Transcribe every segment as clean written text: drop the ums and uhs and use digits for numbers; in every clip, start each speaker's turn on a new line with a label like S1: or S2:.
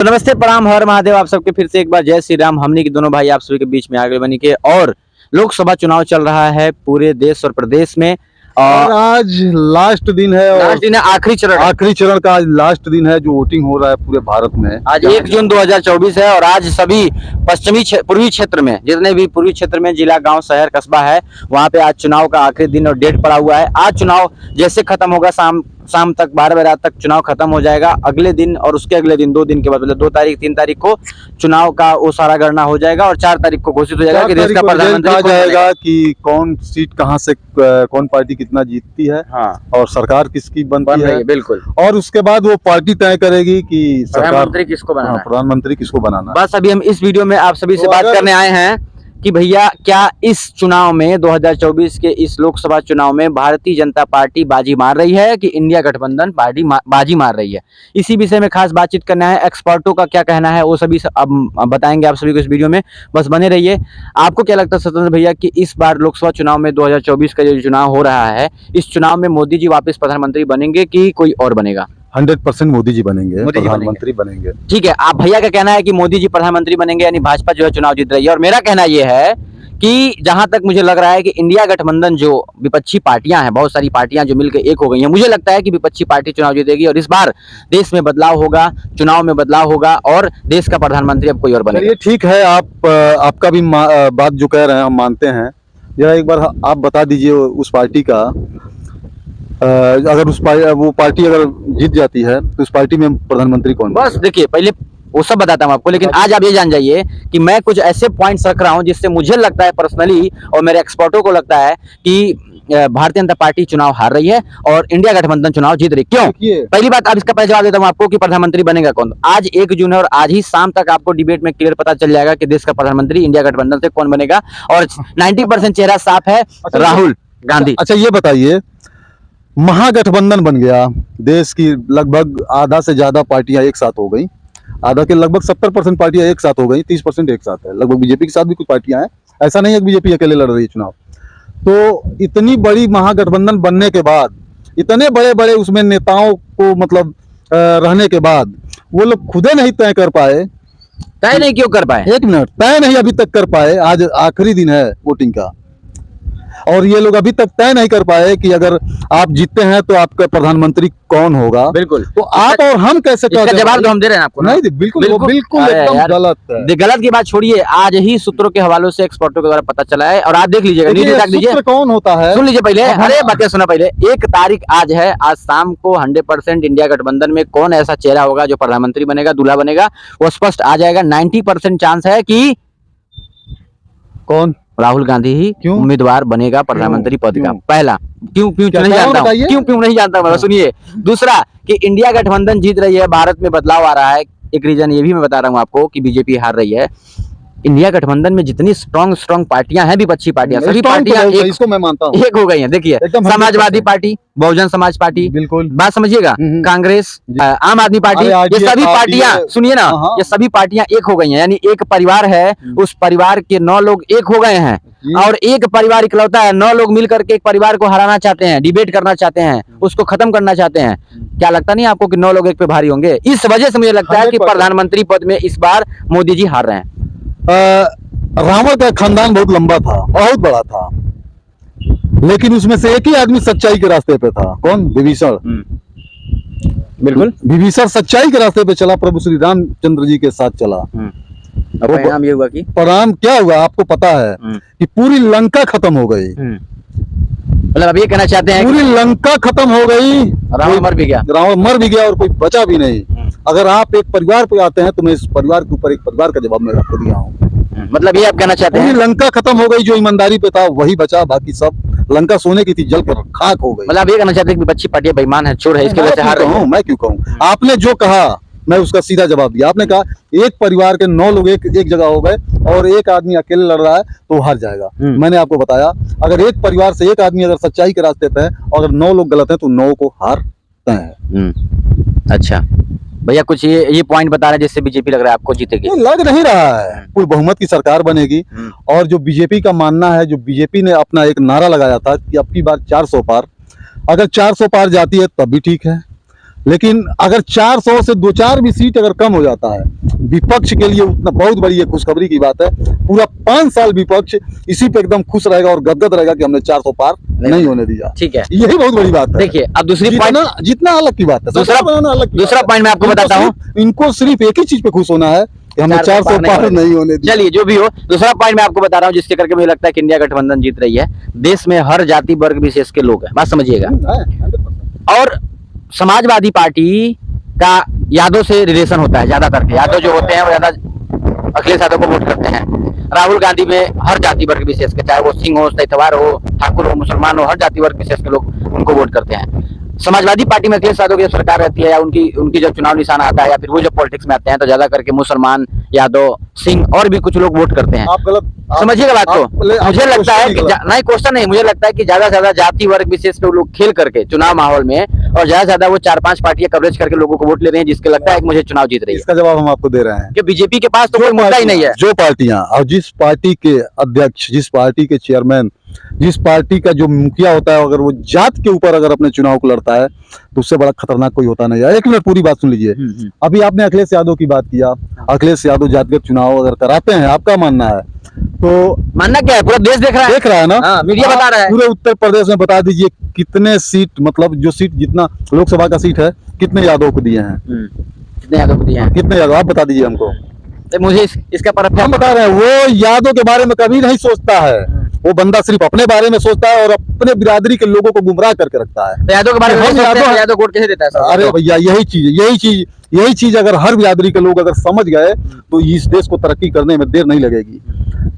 S1: तो नमस्ते, प्रणाम, हर महादेव। आप सबके फिर से एक बार जय श्री राम। हमने की दोनों भाई आप सभी के बीच में आगे बनी के और लोकसभा चुनाव चल रहा है पूरे देश और प्रदेश में
S2: और आज लास्ट दिन है
S1: लास्ट दिन है,
S2: आखिरी चरण का आज लास्ट दिन है जो वोटिंग हो रहा है पूरे भारत में।
S1: आज 1 जून 2024 है और आज सभी पूर्वी क्षेत्र में, जितने भी पूर्वी क्षेत्र में जिला, गांव, शहर, कस्बा है, वहां पे आज चुनाव का आखिरी दिन और डेट पड़ा हुआ है। आज चुनाव जैसे खत्म होगा, शाम तक 12 बजे रात तक चुनाव खत्म हो जाएगा। अगले दिन और उसके अगले दिन, 2 दिन के बाद, मतलब 2 तारीख 3 तारीख को चुनाव का वो सारा गणना हो जाएगा और 4 तारीख को घोषित हो जाएगा कि देश का प्रधानमंत्री
S2: कहा जाएगा कि कौन सीट कहां से कौन पार्टी कितना जीतती है।
S1: हाँ।
S2: और सरकार किसकी बनती है।
S1: बिल्कुल।
S2: और उसके बाद वो पार्टी तय करेगी कि
S1: प्रधानमंत्री किसको बनाना है।
S2: प्रधानमंत्री किसको बनाना।
S1: बस अभी हम इस वीडियो में आप सभी से बात करने आए हैं कि भैया क्या इस चुनाव में 2024 के इस लोकसभा चुनाव में भारतीय जनता पार्टी बाजी मार रही है कि इंडिया गठबंधन पार्टी बाजी मार रही है। इसी विषय में खास बातचीत करना है। एक्सपर्टों का क्या कहना है वो सभी अब बताएंगे आप सभी को इस वीडियो में। बस बने रहिए। आपको क्या लगता है स्वतंत्र भैया कि इस बार लोकसभा चुनाव में 2024 का जो चुनाव हो रहा है, इस चुनाव में मोदी जी वापस प्रधानमंत्री बनेंगे कि कोई और बनेगा?
S2: 100% मोदी जी बनेंगे, प्रधानमंत्री बनेंगे।
S1: ठीक है, आप भैया का कहना है कि मोदी जी प्रधानमंत्री बनेंगे, यानी भाजपा जो है चुनाव जीत रही है। और मेरा कहना यह है कि जहां तक मुझे लग रहा है कि इंडिया गठबंधन जो विपक्षी पार्टियां हैं, बहुत सारी पार्टियां जो मिलकर एक हो गई हैं, मुझे लगता है कि विपक्षी पार्टी चुनाव जीतेगी और इस बार देश में बदलाव होगा, चुनाव में बदलाव होगा और देश का प्रधानमंत्री अब कोई और बनेगा।
S2: चलिए ठीक है, आपका भी बात जो कह रहे हैं हम मानते हैं। जरा एक बार आप बता दीजिए उस पार्टी का, अगर वो पार्टी अगर जीत जाती है तो उस पार्टी में प्रधानमंत्री कौन? बस
S1: देखिए, पहले वो सब बताता हूँ आपको, लेकिन आज आप ये जान जाइए कि मैं कुछ ऐसे पॉइंट्स रख रहा हूँ जिससे मुझे लगता है पर्सनली और मेरे एक्सपर्टों को लगता है कि भारतीय जनता पार्टी चुनाव हार रही है और इंडिया गठबंधन चुनाव जीत रही। क्यों? पहली बात, अब इसका पहले जवाब देता हूँ आपको कि प्रधानमंत्री बनेगा कौन। आज 1 जून है और आज ही शाम तक आपको डिबेट में क्लियर पता चल जाएगा कि देश का प्रधानमंत्री इंडिया गठबंधन से कौन बनेगा और 90% चेहरा साफ है, राहुल गांधी।
S2: अच्छा ये बताइए, महागठबंधन बन गया, देश की लगभग आधा से ज्यादा पार्टियां एक साथ हो गई, आधा के लगभग 70% पार्टियां एक साथ हो गई, 30% एक साथ है। लगभग बीजेपी के साथ भी कुछ पार्टियां हैं, ऐसा नहीं है कि बीजेपी अकेले लड़ रही है चुनाव। तो इतनी बड़ी महागठबंधन बनने के बाद, इतने बड़े बड़े उसमें नेताओं को मतलब रहने के बाद, वो लोग खुदे नहीं तय कर पाए।
S1: तय नहीं क्यों कर पाए?
S2: एक मिनट, तय नहीं अभी तक कर पाए। आज आखिरी दिन है वोटिंग का और ये लोग अभी तक तय नहीं कर पाए कि अगर आप जीतते हैं तो आपका प्रधानमंत्री कौन होगा।
S1: बिल्कुल।
S2: तो आप और हम कैसे
S1: जवाब तो हम दे रहे हैं आपको।
S2: नहीं, बिल्कुल एकदम गलत है।
S1: गलत की बात छोड़िए, आज ही सूत्रों के हवालों से, एक्सपर्टों के द्वारा पता चला है और आप देख लीजिएगा।
S2: सूत्र कौन होता है?
S1: सुन लीजिए पहले, अरे बातें सुना पहले। 1 तारीख आज है, आज शाम को 100% इंडिया गठबंधन में कौन ऐसा चेहरा होगा जो प्रधानमंत्री बनेगा, दूल्हा बनेगा, वो स्पष्ट आ जाएगा। 90% चांस है कि
S2: कौन?
S1: राहुल गांधी ही उम्मीदवार बनेगा प्रधानमंत्री पद का। पहला क्यों नहीं जानता हूँ, क्यों नहीं जानता मैं। सुनिए, दूसरा कि इंडिया गठबंधन जीत रही है, भारत में बदलाव आ रहा है। एक रीजन ये भी मैं बता रहा हूँ आपको कि बीजेपी हार रही है। इंडिया गठबंधन में जितनी स्ट्रॉन्ग पार्टियां हैं, विपक्षी पार्टियां, सभी पार्टियां
S2: इसको मैं मानता हूं
S1: एक हो गई हैं। देखिए, समाजवादी पार्टी, बहुजन समाज पार्टी,
S2: बिल्कुल
S1: बात समझिएगा, कांग्रेस, आम आदमी पार्टी, ये सभी पार्टियां, सुनिए ना, ये सभी पार्टियां एक हो गई हैं। यानी एक परिवार है, उस परिवार के 9 लोग एक हो गए हैं और एक परिवार इकलौता है। 9 लोग मिलकर के एक परिवार को हराना चाहते हैं, डिबेट करना चाहते हैं, उसको खत्म करना चाहते हैं। क्या लगता नहीं आपको कि 9 लोग एक पे भारी होंगे? इस वजह से मुझे लगता है कि प्रधानमंत्री पद में इस बार मोदी जी हार रहे हैं।
S2: रावण का खानदान बहुत लंबा था, बहुत बड़ा था, लेकिन उसमें से एक ही आदमी सच्चाई के रास्ते पे था। कौन? विभीषण।
S1: बिल्कुल,
S2: विभीषण सच्चाई के रास्ते पे चला, प्रभु श्री रामचंद्र जी के साथ चला।
S1: परिणाम ये हुआ कि
S2: परिणाम क्या हुआ आपको पता है कि पूरी लंका खत्म हो गई।
S1: मतलब अब ये कहना चाहते हैं
S2: पूरी लंका खत्म हो गई,
S1: रावण मर भी गया,
S2: और कोई बचा भी नहीं। अगर आप एक परिवार पे आते हैं तो मैं इस परिवार के ऊपर एक परिवार का जवाब मैं आपको दिया हूँ।
S1: मतलब ये आप कहना चाहते हैं
S2: पूरी लंका खत्म हो गई, जो ईमानदारी पे था वही बचा, बाकी सब लंका सोने की थी, जल कर खाक हो गई।
S1: मतलब ये कहना चाहते हैं कि विपक्षी पार्टियां बेईमान है, चोर है, इसके वजह से हार रही है।
S2: मैं क्यों कहूँ? आपने जो कहा मैं उसका सीधा जवाब दिया। आपने कहा एक परिवार के 9 लोग एक जगह हो गए और एक आदमी अकेले लड़ रहा है तो हार जाएगा। मैंने आपको बताया, अगर एक परिवार से एक आदमी अगर सच्चाई के रास्ते पे है और अगर 9 लोग गलत हैं तो 9 को हारते हैं।
S1: अच्छा भैया, कुछ ये पॉइंट बता रहे हैं जिससे बीजेपी लग रहा है आपको जीतेगी?
S2: लग नहीं रहा है, पूरी बहुमत की सरकार बनेगी। और जो बीजेपी का मानना है, जो बीजेपी ने अपना एक नारा लगाया था कि अब की बार 400 पार, अगर 400 पार जाती है तब भी ठीक है, लेकिन अगर 400 से 2-4 भी सीट अगर कम हो जाता है, विपक्ष के लिए उतना बहुत बड़ी ये खुशखबरी की बात है। पूरा 5 साल विपक्ष इसी पे एकदम खुश रहेगा और गदगद रहेगा कि हमने 400 पार नहीं होने दिया।
S1: ठीक है,
S2: यही बहुत बड़ी बात है।
S1: देखिए अब दूसरी पॉइंट,
S2: जितना अलग की बात है,
S1: दूसरा पॉइंट मैं आपको बताता हूँ।
S2: इनको सिर्फ एक ही चीज पे खुश होना है कि हमने 400 पार नहीं होने दिया।
S1: चलिए जो भी हो, दूसरा पॉइंट मैं आपको बता रहा हूँ जिसके करके मुझे लगता है कि इंडिया गठबंधन जीत रही है। देश में हर जाति वर्ग विशेष के लोग हैं, बात समझिएगा। और समाजवादी पार्टी का यादव से रिलेशन होता है, ज्यादातर के यादव जो होते हैं वो ज्यादा अखिलेश यादव को वोट करते हैं। राहुल गांधी में हर जाति वर्ग विशेष के, चाहे वो सिंह हो, सैतवार हो, ठाकुर हो, मुसलमान हो, हर जाति वर्ग विशेष के लोग उनको वोट करते हैं। समाजवादी पार्टी में अखिलेश यादव की जब सरकार रहती है या उनकी जब चुनाव निशान आता है या फिर वो जब पॉलिटिक्स में आते हैं तो ज्यादा करके मुसलमान, यादव, सिंह और भी कुछ लोग वोट करते हैं।
S2: आप गलत
S1: समझिएगा बात को। मुझे लगता है कि नहीं, क्वेश्चन नहीं, मुझे लगता है कि ज्यादा से ज्यादा जाति वर्ग विशेष पे लोग खेल करके चुनाव माहौल में और ज्यादा से ज्यादा वो 4-5 पार्टियां कवरेज करके लोगों को वोट ले रहे हैं, जिसके लगता है कि मुझे चुनाव जीत रही है।
S2: इसका जवाब हम आपको दे रहे हैं
S1: कि बीजेपी के पास तो कोई मुद्दा ही नहीं है।
S2: जो पार्टियां और जिस पार्टी के अध्यक्ष, जिस पार्टी के चेयरमैन, जिस पार्टी का जो मुखिया होता है, अगर वो जात के ऊपर अगर अपने चुनाव को लड़ता है तो उससे बड़ा खतरनाक कोई होता नहीं है। एक मिनट पूरी बात सुन लीजिए। अभी आपने अखिलेश यादव की बात किया। अखिलेश यादव जातिगत चुनाव अगर कराते हैं, आपका मानना है तो
S1: मानना क्या है, पूरा देश देख रहा
S2: है ना।
S1: हाँ, मीडिया बता रहा है।
S2: पूरे उत्तर प्रदेश में बता दीजिए कितने सीट, मतलब जो सीट जितना लोकसभा का सीट है कितने यादव को दिए हैं,
S1: कितने यादव को दिए हैं,
S2: कितने यादव आप बता दीजिए हमको।
S1: तो मुझे इसका परफेक्ट
S2: हम बता रहे हैं, वो यादव के बारे में कभी नहीं सोचता है। वो बंदा सिर्फ अपने बारे में सोचता है और अपने बिरादरी के लोगों को गुमराह करके रखता है।
S1: तो यादव के बारे में यादव वोट कैसे देता है?
S2: अरे भैया यही चीज अगर हर बिरादरी के लोग अगर समझ गए तो इस देश को तरक्की करने में देर नहीं लगेगी।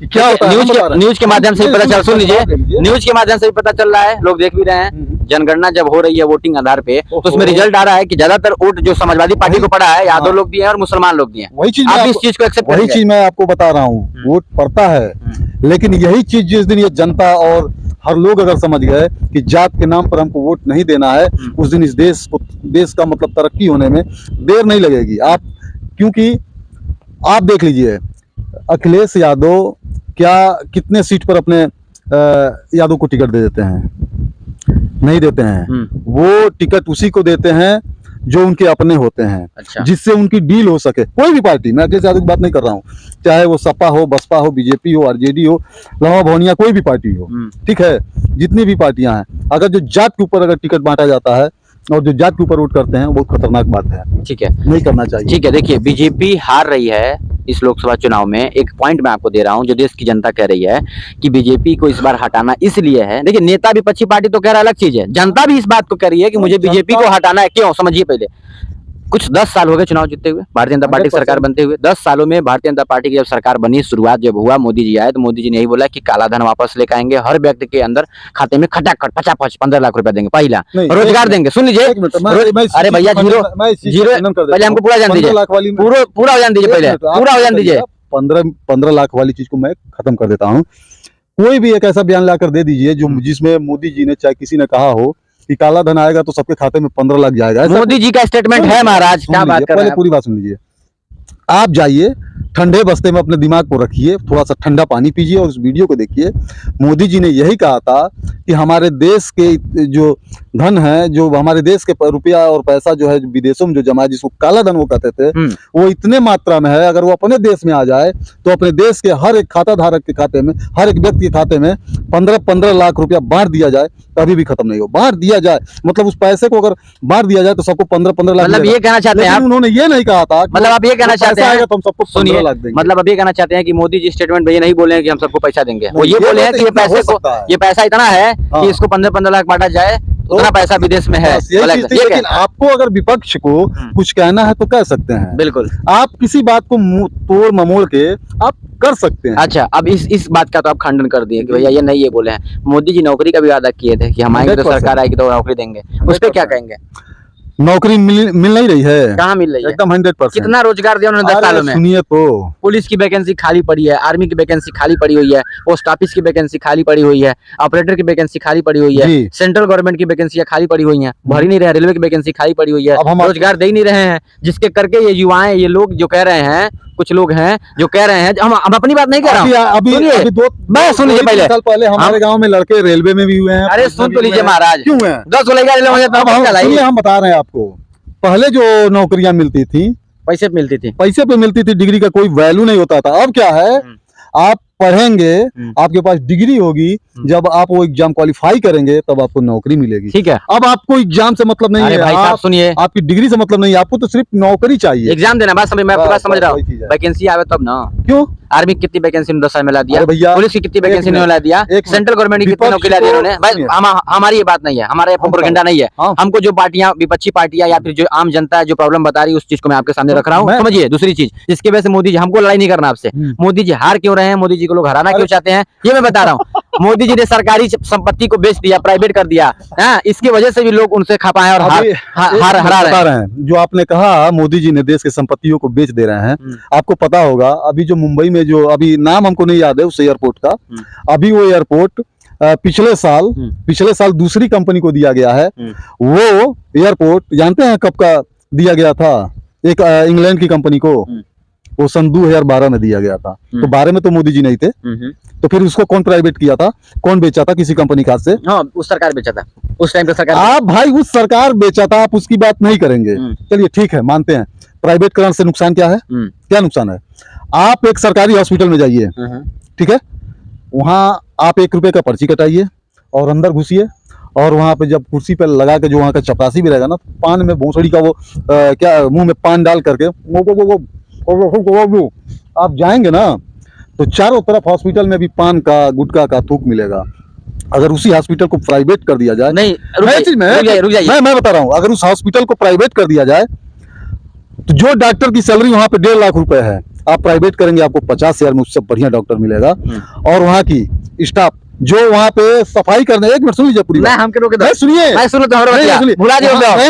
S2: क्या होता है
S1: न्यूज के माध्यम से पता चल, सुन लीजिए, न्यूज के माध्यम से भी पता चल रहा है, लोग देख भी रहे हैं। जनगणना जब हो रही है वोटिंग आधार पे तो उसमें रिजल्ट आ रहा है कि ज्यादातर वोट जो समाजवादी पार्टी को पड़ा है, यादव लोग दिए हैं और मुसलमान लोग दिए हैं।
S2: वही चीज
S1: आप इस चीज को एक्सेप्ट,
S2: वही चीज मैं आपको बता रहा हूँ, वोट पड़ता है। लेकिन यही चीज जिस दिन ये जनता और हर लोग अगर समझ गए कि जात के नाम पर हमको वोट नहीं देना है, उस दिन इस देश का मतलब तरक्की होने में देर नहीं लगेगी। आप क्योंकि आप देख लीजिए अखिलेश यादव क्या कितने सीट पर अपने यादव को टिकट दे देते हैं? नहीं देते हैं। वो टिकट उसी को देते हैं जो उनके अपने होते हैं।
S1: अच्छा।
S2: जिससे उनकी डील हो सके। कोई भी पार्टी, मैं अखिलेश यादव की बात नहीं कर रहा हूँ, चाहे वो सपा हो, बसपा हो, बीजेपी हो, आरजेडी हो, लवा भवनिया, कोई भी पार्टी हो, ठीक है, जितनी भी पार्टियां हैं, अगर जो जात के ऊपर अगर टिकट बांटा जाता है और जो जात के ऊपर वोट करते हैं, बहुत खतरनाक बात है।
S1: ठीक है,
S2: नहीं करना चाहिए।
S1: ठीक है, देखिए बीजेपी हार रही है इस लोकसभा चुनाव में। एक पॉइंट मैं आपको दे रहा हूं जो देश की जनता कह रही है कि बीजेपी को इस बार हटाना इसलिए है। देखिए नेता विपक्षी पार्टी तो कह रहा अलग चीज है, जनता भी इस बात को कह रही है कि मुझे बीजेपी को हटाना है। क्यों, समझिए पहले। कुछ 10 साल हो गए चुनाव जीतते हुए, भारतीय जनता पार्टी की सरकार बनते हुए। 10 सालों में भारतीय जनता पार्टी की जब सरकार बनी, शुरुआत जब हुआ, मोदी जी आए तो मोदी जी ने यही बोला कि काला धन वापस लेकर आएंगे, हर व्यक्ति के अंदर खाते में खटाखट 50-15 लाख रुपया देंगे, पहला रोजगार देंगे। सुन लीजिए, अरे भैया जीरो पहले हमको पूरा जान दीजिए, पूरा हो जान दीजिए, पहले पूरा हो जान दीजिए।
S2: 15 लाख वाली चीज को मैं खत्म कर देता हूँ। कोई भी एक ऐसा बयान लाकर दे दीजिए जो जिसमें मोदी जी ने चाहे किसी ने कहा हो कि काला धन आएगा तो सबके खाते में 15 लाख जाएगा।
S1: मोदी जी का स्टेटमेंट है महाराज, क्या बात कर रहे हैं?
S2: पहले पूरी बात सुन लीजिए। आप जाइए ठंडे बस्ते में अपने दिमाग को रखिए, थोड़ा सा ठंडा पानी पीजिए और उस वीडियो को देखिए। मोदी जी ने यही कहा था कि हमारे देश के जो धन है, जो हमारे देश के रुपया और पैसा जो है विदेशों में जो जमा है, जिसको काला धन वो कहते थे, वो इतने मात्रा में है, अगर वो अपने देश में आ जाए तो अपने देश के हर एक खाता धारक के खाते में, हर एक व्यक्ति के खाते में 15-15 लाख रुपया बांट दिया जाए, कभी भी खत्म नहीं हो। बांट दिया जाए मतलब उस पैसे को अगर बांट दिया जाए तो सबको 15-15 लाख।
S1: मतलब ये कहना चाहते हैं
S2: उन्होंने ये नहीं कहा था,
S1: मतलब आप ये कहना चाहते हैं,
S2: तो हम सबको 15 लाख देंगे।
S1: मतलब अब ये कहना चाहते हैं कि मोदी जी स्टेटमेंट में ये नहीं बोले हैं कि हम सबको पैसा देंगे, वो ये बोले हैं कि ये पैसा इतना है कि इसको 15-15 लाख बांटा जाए, उतना पैसा विदेश में है।
S2: लेकिन आपको अगर विपक्ष को कुछ कहना है तो कह सकते हैं,
S1: बिल्कुल। आप
S2: किसी बात को तोड़ ममोड़ के आप कर सकते हैं।
S1: अच्छा, अब इस बात का तो आप खंडन कर दिए कि भैया ये नहीं, ये बोले हैं। मोदी जी नौकरी का भी वादा किए थे कि हम आएंगे तो सरकार आएगी तो नौकरी देंगे, उस पर क्या कहेंगे?
S2: नौकरी मिल नहीं रही है।
S1: कहाँ मिल रही है?
S2: एकदम 100%।
S1: कितना रोजगार दिया उन्होंने 10 सालों में?
S2: सुनिए तो,
S1: पुलिस की वैकेंसी खाली पड़ी है, आर्मी की वैकेंसी खाली पड़ी हुई है, पोस्ट ऑफिस की वैकेंसी खाली पड़ी हुई है, ऑपरेटर की वैकेंसी खाली पड़ी हुई है, सेंट्रल गवर्नमेंट की वैकेंसियां खाली पड़ी हुई हैं, भर ही नहीं रहे। रेलवे की वैकेंसी खाली पड़ी हुई है, रोजगार दे ही नहीं रहे हैं, जिसके करके ये युवाएं, ये लोग जो कह रहे हैं, कुछ लोग हैं जो कह रहे हैं, हम अपनी बात नहीं कह रहा हूँ, मैं सुन लीजिए।
S2: पहले हमारे गांव में लड़के रेलवे में भी हुए हैं।
S1: अरे सुन तो लीजिए महाराज,
S2: क्यों है?
S1: 10
S2: हम बता रहे हैं आपको, पहले जो नौकरियां मिलती थी
S1: पैसे पे मिलती थी।
S2: पैसे पे मिलती थी, डिग्री का कोई वैल्यू नहीं होता था। अब क्या है, आप पढ़ेंगे, आपके पास डिग्री होगी, जब आप वो एग्जाम क्वालिफाई करेंगे तब आपको नौकरी मिलेगी।
S1: ठीक है।
S2: अब आपको एग्जाम से मतलब नहीं
S1: अरे
S2: है,
S1: भाई साहब
S2: आप
S1: सुनिए,
S2: आपकी डिग्री से मतलब नहीं है, आपको तो सिर्फ नौकरी चाहिए।
S1: एग्जाम देना, बात समझ, मैं आपकी बात समझ रहा हूँ।
S2: वही चीज है।
S1: वैकेंसी आवे तब ना।
S2: क्यों?
S1: आर्मी की कितनी वैकेंसी 10 साल में ला दिया,
S2: अरे भैया,
S1: पुलिस की कितनी
S2: एक
S1: वैकेंसी
S2: मिनट,
S1: ला दिया,
S2: एक मिनट।
S1: सेंट्रल गवर्नमेंट की कितनी
S2: विपक्ष
S1: नौकरी ला दी
S2: को
S1: इन्होंने। भाई
S2: सुनिए।
S1: हमारी ये बात नहीं है, हमारा प्रोपेगेंडा नहीं है।
S2: हाँ।
S1: हमको जो पार्टियां, विपक्षी पार्टियां या फिर जो आम जनता है जो प्रॉब्लम बता रही है, उस चीज को मैं आपके सामने रख रहा हूँ।
S2: मैं-
S1: समझिए दूसरी चीज, जिसकी वजह से मोदी जी, हमको लड़ाई नहीं करना आपसे, मोदी जी हार क्यों रहे हैं, मोदी जी को लोग हराना क्यों चाहते हैं, ये मैं बता रहा हूँ। मोदी जी ने सरकारी संपत्ति को बेच दिया, प्राइवेट कर दिया, हाँ, इसकी वजह से भी लोग उनसे खपा है और हरा
S2: बता रहे हैं। जो आपने कहा मोदी जी ने देश की संपत्तियों को बेच दे रहे हैं, आपको पता होगा अभी जो मुंबई में जो, अभी नाम हमको नहीं याद है उस एयरपोर्ट का, अभी वो एयरपोर्ट पिछले साल दूसरी कंपनी को दिया गया है। वो एयरपोर्ट जानते हैं कब का दिया गया था? एक इंग्लैंड की कंपनी को, वो सन 2012 में दिया गया था। तो 12 में तो मोदी जी नहीं थे, तो फिर उसको कौन प्राइवेट किया था, कौन बेचा था? किसी कंपनी का से।
S1: हाँ, उस सरकार बेचा था, उस टाइम पे सरकार।
S2: आप भाई उस सरकार बेचा था, आप उसकी बात नहीं करेंगे। चलिए ठीक है, मानते हैं प्राइवेट करण से नुकसान क्या है, क्या नुकसान है? आप एक सरकारी हॉस्पिटल में जाइए, ठीक है, वहां आप 1 रुपए का पर्ची कटाइए और अंदर घुसिए, और वहां पे जब कुर्सी पे लगा के जो वहां का चपरासी भी रहेगा ना, पान में भोसड़ी का वो क्या मुंह में पान डाल करके वो आप जाएंगे ना, तो चारों तरफ हॉस्पिटल में भी पान का, गुटखा का थूक मिलेगा। अगर उसी हॉस्पिटल को प्राइवेट कर दिया जाए,
S1: नहीं, रुक जाइए।
S2: मैं बता रहा हूँ, अगर उस हॉस्पिटल को प्राइवेट कर दिया जाए तो जो डॉक्टर की सैलरी वहां पे 1.5 लाख रुपए है, आप प्राइवेट करेंगे आपको 50,000 में उससे बढ़िया डॉक्टर मिलेगा। और वहाँ की स्टाफ जो वहाँ पे सफाई करने, एक मिनट सुन लीजिए पूरी बात। सुनिए,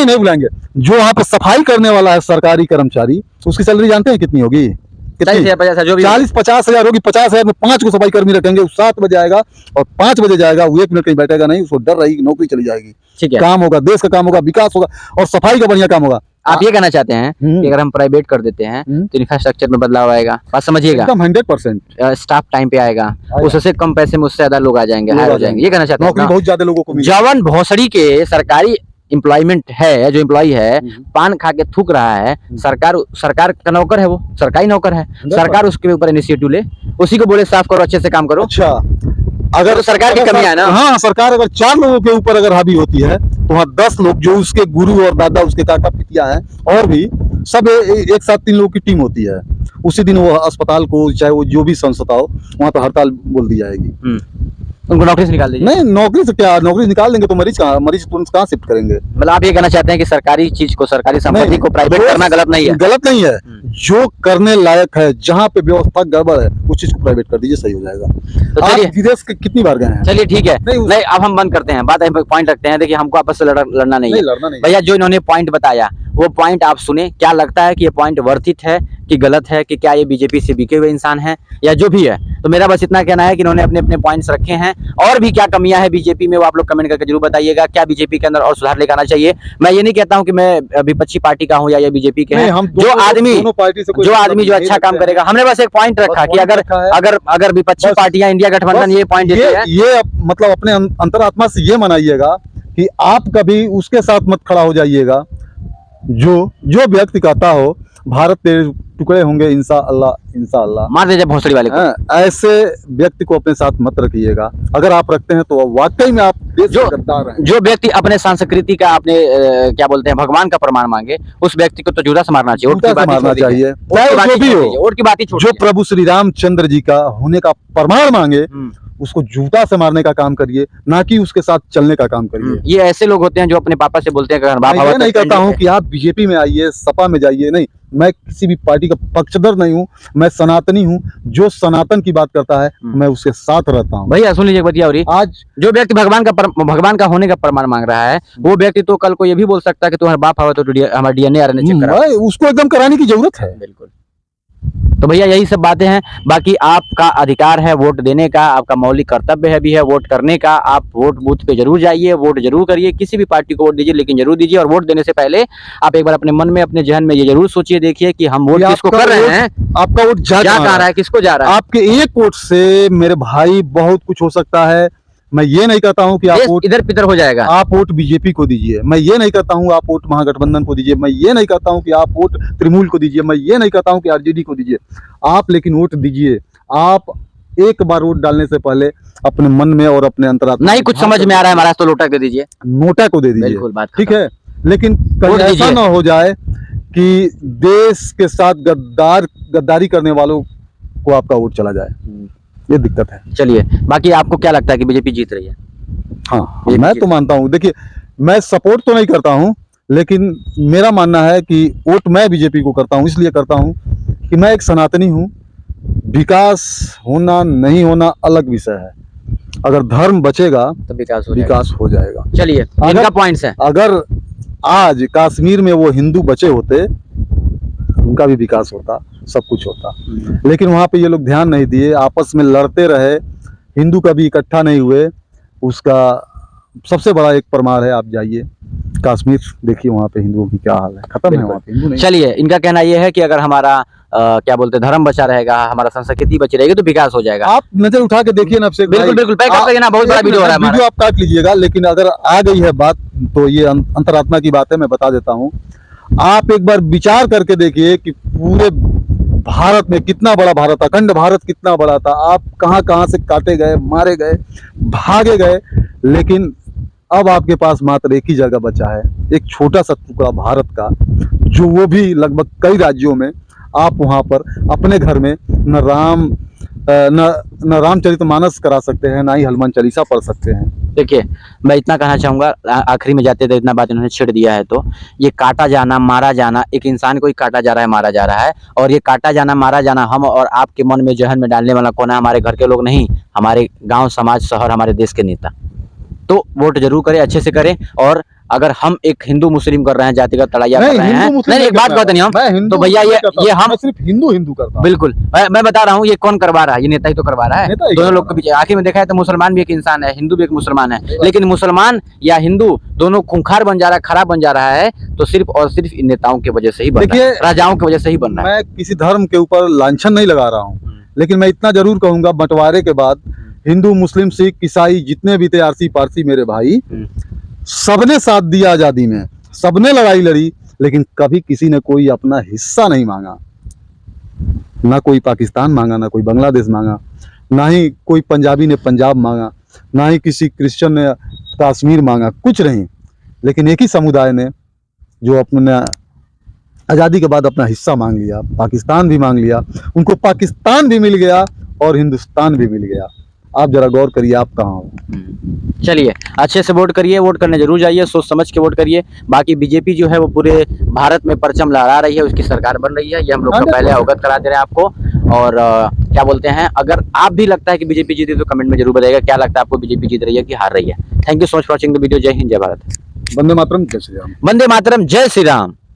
S2: नहीं बुलाएंगे। जो वहाँ पे सफाई करने वाला है सरकारी कर्मचारी, उसकी सैलरी जानते हैं कितनी होगी? 40-50 हजार होगी। 50,000 में 5 को सफाई कर्मी रखेंगे, वो 7 बजे आएगा और 5 बजे जाएगा, वो 1 मिनट कहीं बैठेगा नहीं, उसको डर रहेगी नौकरी चली जाएगी।
S1: ठीक है,
S2: काम होगा, देश का काम होगा, विकास होगा और सफाई का बढ़िया काम होगा।
S1: आप ये कहना चाहते हैं कि अगर हम प्राइवेट कर देते हैं तो इंफ्रास्ट्रक्चर में बदलाव आएगा, बात समझिएगा,
S2: एकदम 100%।
S1: स्टाफ टाइम पे आएगा, उससे कम पैसे में उससे ज्यादा लोग आ जाएंगे, हायर हो जाएंगे, ये कहना चाहते हैं।
S2: नौकरी बहुत ज्यादा लोगों को मिलेगी।
S1: जवन भोसड़ी के सरकारी एम्प्लॉयमेंट है, जो एम्प्लॉय है, पान खा के थूक रहा है, सरकार का नौकर है, वो सरकारी नौकर है, सरकार उसके ऊपर इनिशिएटिव ले, उसी को बोले साफ करो, अच्छे से काम करो।
S2: अच्छा, अगर
S1: तो सरकार की कमी है ना।
S2: हाँ, सरकार अगर 4 लोगों के ऊपर अगर हावी होती है तो वहाँ 10 लोग जो उसके गुरु और दादा, उसके काका पितिया हैं, और भी सब एक साथ 3 लोगों की टीम होती है। उसी दिन वो अस्पताल को, चाहे वो जो भी संस्था हो, वहाँ पे हड़ताल बोल दी जाएगी।
S1: उनको नौकरी से निकाल दीजिए।
S2: नहीं, नौकरी से क्या, नौकरी निकाल देंगे तो मरीज तुरंत कहाँ शिफ्ट करेंगे?
S1: मतलब आप ये कहना चाहते हैं कि सरकारी चीज को, सरकारी संपत्ति को प्राइवेट करना गलत नहीं है?
S2: गलत नहीं है, जो करने लायक है, जहाँ पे व्यवस्था गड़बड़ है, उस चीज को प्राइवेट कर दीजिए, सही हो जाएगा।
S1: तो चलिए,
S2: आप विदेश के कितनी बार गए हैं?
S1: चलिए ठीक है, नहीं अब हम बंद करते हैं बात, पॉइंट रखते हैं। देखिए, हमको आपस से लड़ना नहीं है भैया। जो इन्होंने पॉइंट बताया वो पॉइंट आप सुने, क्या लगता है कि ये पॉइंट वर्थ इट है कि गलत है, कि क्या ये बीजेपी से बिके हुए इंसान है या जो भी है? तो मेरा बस इतना कहना है कि इन्होंने अपने अपने पॉइंट्स रखे हैं, और भी क्या कमियां हैं बीजेपी में वो आप लोग कमेंट करके जरूर बताइएगा। क्या बीजेपी के अंदर और सुधार लेकर आना चाहिए? मैं ये नहीं कहता हूं कि मैं विपक्षी पार्टी का हूं या ये बीजेपी के हैं। जो आदमी जो अच्छा काम करेगा, हमने बस एक पॉइंट रखा कि अगर विपक्षी पार्टियां, इंडिया गठबंधन ये पॉइंट देते हैं,
S2: ये मतलब अपने अंतरात्मा से ये मनाइएगा कि आप कभी उसके साथ मत खड़ा हो जाइएगा जो व्यक्ति कहता हो भारत तेरे टुकड़े होंगे इंशाअल्लाह,
S1: मार दीजिए भोसड़ी वाले को।
S2: ऐसे व्यक्ति को अपने साथ मत रखिएगा। अगर आप रखते हैं तो वाकई में आप देश के गद्दार हैं।
S1: जो व्यक्ति अपने संस्कृति का, अपने क्या बोलते हैं, भगवान का प्रमाण मांगे, उस व्यक्ति को तो जूता से मारना चाहिए,
S2: मारना चाहिए। जो भी हो,
S1: वोट की बात ही छोड़िए।
S2: जो प्रभु श्री रामचंद्र जी का होने का प्रमाण मांगे, उसको जूता से मारने का काम करिए, ना कि उसके साथ चलने का काम करिए।
S1: ये ऐसे लोग होते हैं जो अपने पापा से बोलते हैं
S2: मैं नहीं कहता हूँ कि आप बीजेपी में आइए, सपा में जाइए, नहीं, मैं किसी भी पार्टी का पक्षधर नहीं हूँ, मैं सनातनी हूँ। जो सनातन की बात करता है मैं उसके साथ रहता हूँ।
S1: भैया सुन लीजिए बतिया, और
S2: आज
S1: जो व्यक्ति भगवान का होने का प्रमाण मांग रहा है, वो व्यक्ति तो कल को ये भी बोल सकता है कि तुम्हारा बाप है तो हमारा डीएनए आरएनए चेक करा,
S2: उसको एकदम कराने की जरूरत है।
S1: बिल्कुल। तो भैया यही सब बातें हैं, बाकी आपका अधिकार है वोट देने का, आपका मौलिक कर्तव्य भी है वोट करने का। आप वोट बूथ पे जरूर जाइए, वोट जरूर करिए, किसी भी पार्टी को वोट दीजिए, लेकिन जरूर दीजिए। और वोट देने से पहले आप एक बार अपने मन में, अपने जहन में ये जरूर सोचिए, देखिए कि हम वोट किसको कर रहे हैं,
S2: आपका वोट जा कहाँ रहा है,
S1: किसको जा रहा है।
S2: आपके एक वोट से मेरे भाई बहुत कुछ हो सकता है। मैं ये नहीं कहता हूँ कि आप
S1: देश
S2: वोट
S1: इधर पितर हो जाएगा।
S2: आप वोट बीजेपी को दीजिए, मैं ये नहीं कहता हूँ आप वोट महागठबंधन को दीजिए, मैं ये नहीं कहता हूँ कि आप वोट तृणमूल को दीजिए, मैं ये नहीं कहता हूँ कि आरजेडी को दीजिए। आप लेकिन वोट दीजिए। आप एक बार वोट डालने से पहले अपने मन में और अपने अंतरात्मा
S1: नहीं
S2: में
S1: कुछ
S2: ध्यान
S1: समझ में आ रहा है
S2: रखिए।
S1: महाराज तो लोटा के दीजिए।
S2: नोटा को दे दीजिए,
S1: बिल्कुल, बात
S2: ठीक
S1: खत्म।
S2: है। लेकिन कहीं
S1: वोट
S2: ऐसा
S1: दीजिए।
S2: ना हो जाए कि देश के साथ गद्दारी करने वालों को आपका वोट चला जाए, ये दिक्कत है।
S1: चलिए, बाकी आपको क्या लगता है कि बीजेपी जीत रही है?
S2: हाँ,
S1: ये
S2: मैं
S1: भी
S2: तो मानता हूँ, देखिए मैं सपोर्ट तो नहीं करता हूँ, लेकिन मेरा मानना है कि वोट मैं बीजेपी को करता हूँ, इसलिए करता हूँ कि मैं एक सनातनी हूँ। विकास होना नहीं होना अलग विषय है, अगर धर्म बचेगा
S1: तो विकास हो जाएगा।
S2: विकास हो जाएगा।
S1: चलिए, इनका पॉइंट्स है।
S2: अगर आज कश्मीर में वो हिंदू बचे होते, उनका भी विकास होता, सब कुछ होता, लेकिन वहाँ पे ये लोग ध्यान नहीं दिए, आपस में लड़ते रहे, हिंदू कभी इकट्ठा नहीं हुए। उसका सबसे बड़ा एक प्रमाण है, आप जाइए कश्मीर देखिए, वहाँ पे हिंदुओं की क्या हाल है, खत्म है वहाँ पे हिंदू नहीं।
S1: चलिए, इनका कहना यह है कि अगर हमारा क्या बोलते हैं धर्म बचा रहेगा, हमारा संस्कृति बची रहेगी तो विकास हो जाएगा।
S2: आप नजर उठा के देखिए ना, अभिषेक भाई।
S1: बिल्कुल बिल्कुल, पैक करते ना, बहुत बड़ा वीडियो हो रहा है हमारा।
S2: वीडियो आप काट लीजिएगा, लेकिन अगर आ गई है बात तो ये अंतरात्मा की बात है, मैं बता देता हूँ। आप एक बार विचार करके देखिए कि पूरे भारत में कितना बड़ा भारत था, अखंड भारत कितना बड़ा था। आप कहाँ कहाँ से काटे गए, मारे गए, भागे गए, लेकिन अब आपके पास मात्र एक ही जगह बचा है, एक छोटा सा टुकड़ा भारत का, जो वो भी लगभग कई राज्यों में। आप वहाँ पर अपने घर में न रामचरितमानस करा सकते हैं, ना ही हनुमान चालीसा पढ़ सकते हैं।
S1: देखिए, मैं इतना कहना चाहूंगा, आखिरी में जाते थे इतना बात इन्होंने छेड़ दिया है, तो ये काटा जाना मारा जाना, एक इंसान को ही काटा जा रहा है, मारा जा रहा है, और ये काटा जाना मारा जाना हम और आपके मन में जहन में डालने वाला कौन है? हमारे घर के लोग नहीं, हमारे गांव समाज शहर हमारे देश के नेता। तो वोट जरूर करें, अच्छे से करें। और अगर हम एक हिंदू मुस्लिम कर रहे हैं, जातिगत लड़ाइयाँ कर रहे हैं, नहीं एक बात कहते नहीं हम, तो भैया ये हम
S2: सिर्फ हिंदू करता हूं।
S1: बिल्कुल, मैं बता रहा हूँ, ये कौन करवा रहा है? ये नेता ही तो करवा रहा है। दोनों लोग के पीछे आखिर में देखा है तो मुसलमान भी एक इंसान है, हिंदू भी एक मुसलमान है, लेकिन मुसलमान या हिंदू दोनों खूंखार बन जा रहा है, खराब बन जा रहा है, तो सिर्फ और सिर्फ इन नेताओं की वजह से ही बन रहा है, राजाओं की वजह से ही बन रहा है।
S2: मैं किसी धर्म के ऊपर लांछन नहीं लगा रहा हूँ, लेकिन मैं इतना जरूर कहूंगा, बंटवारे के बाद हिंदू मुस्लिम सिख ईसाई जितने भी थे, आरसी पारसी मेरे भाई, सबने साथ दिया आजादी में, सबने लड़ाई लड़ी, लेकिन कभी किसी ने कोई अपना हिस्सा नहीं मांगा। ना कोई पाकिस्तान मांगा, ना कोई बांग्लादेश मांगा, ना ही कोई पंजाबी ने पंजाब मांगा, ना ही किसी क्रिश्चियन ने कश्मीर मांगा, कुछ नहीं। लेकिन एक ही समुदाय ने जो अपने आज़ादी के बाद अपना हिस्सा मांग लिया, पाकिस्तान भी मांग लिया, उनको पाकिस्तान भी मिल गया और हिंदुस्तान भी मिल गया। आप जरा गौर करिए, आप कहाँ हो।
S1: चलिए, अच्छे से वोट करिए, वोट करने जरूर जाइए, सोच समझ के वोट करिए। बाकी बीजेपी जो है वो पूरे भारत में परचम लहरा रही है, उसकी सरकार बन रही है, ये हम लोग को पहले अवगत करा दे रहे हैं आपको। और क्या बोलते हैं, अगर आप भी लगता है कि बीजेपी जीती तो कमेंट में जरूर बताइएगा क्या लगता है आपको, बीजेपी जीत रही है कि हार रही है। Thank you so much for watching the video. जय हिंद, जय भारत।
S2: वंदे मातरम, जय श्री राम।
S1: वंदे मातरम, जय श्री राम।